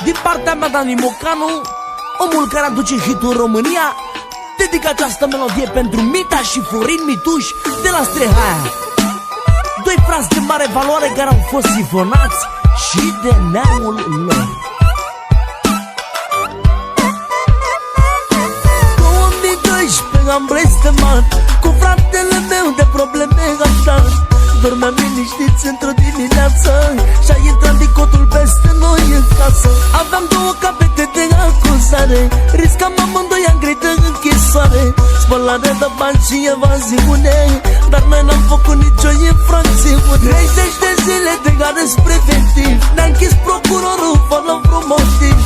Din partea mea, Dani Mocanu, omul care aduce hit-ul în România, dedic această melodie pentru Mita și Florin Mituș de la Strehaia. Doi frați de mare valoare care au fost sifonați și de neamul lor. 2012 am blestemat cu fratele meu de probleme gata. Dormeam liniștiți într-o dimineață și-a intrat dicotul peste noi în casă. Aveam două capete de acuzare, riscam amândoi ani grei de închisoare, spălare de bani și evaziune, dar noi n-am făcut nicio infracțiune. 30 de zile de arest preventiv, ne-a închis procurorul fără vreun motiv,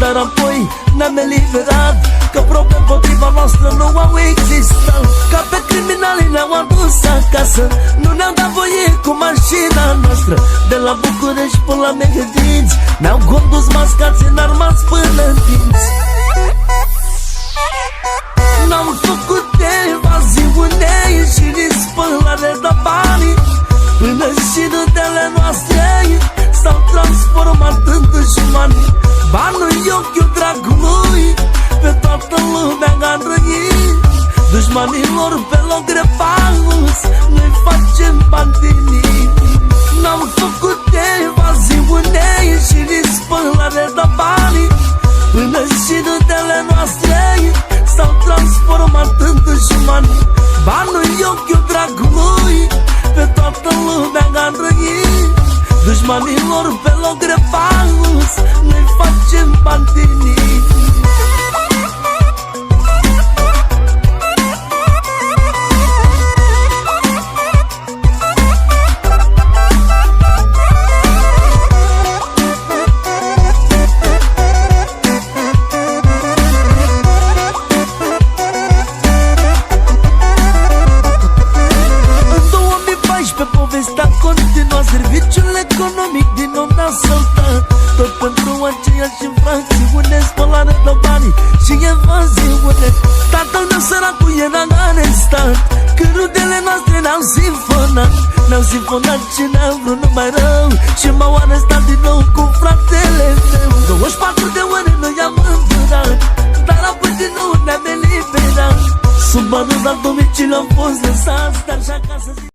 dar apoi ne-am eliberat, că probe împotriva noastră nu au existat. Ca pe criminali ne-au adus acasă, nu ne-au dat voie cu mașina noastră. De la București până la Mehedinți ne-au condus mascați înarmați până în dinți. N-am făcut evaziune și nici spălare de bani, până și râdele noastre s-au transformat în dușmani. Banul e ochiul dragului, pe toată lumea a răit. Dușmanilor pe loc repaus, noi facem bani din nimic. N-am făcut evaziune și nici spălare de bani, până și râdele noastre s-au transformat în dușmani. Banul e ochiul dragului, pe toată lumea a răit. Dușmanilor pe loc repaus, noi facem bani din nimic. Povestea continua, serviciul economic din nou ne-a saltat. Tot pentru aceeași infracțiune, spălare de bani și evaziune. Tatăl meu săracul era arestat, când rudele noastre ne-au sifonat. Ne-au sifonat și ne-au vrut numai rău,